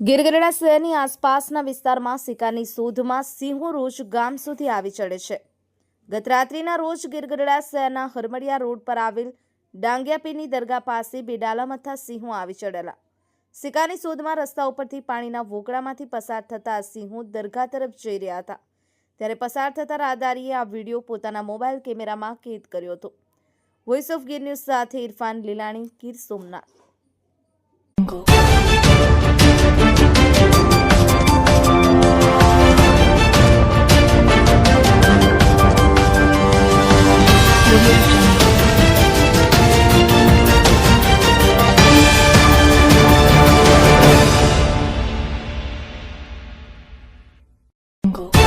ગીરગઢડા શહેરની આસપાસના વિસ્તારમાં શિકારની શોધમાં સિંહો રોજ ગામ સુધી આવી ચડે છે। ગત રાત્રિના રોજ ગીરગઢડા શહેરના હરમડિયા રોડ પર આવેલ ડાંગિયાપીરની દરગાહ પાસે બે ડાલામથા સિંહો આવી ચડેલા। શિકારની શોધમાં રસ્તા ઉપરથી પાણીના વોકળામાંથી પસાર થતા સિંહો દરગાહ તરફ જઈ રહ્યા હતા, ત્યારે પસાર થતા રાહદારીએ આ વિડીયો પોતાના મોબાઈલ કેમેરામાં કેદ કર્યો હતો। વોઇસ ઓફ ગીર ન્યૂઝ સાથે ઇરફાન લીલાણી, ગીર સોમનાથ। Jungle.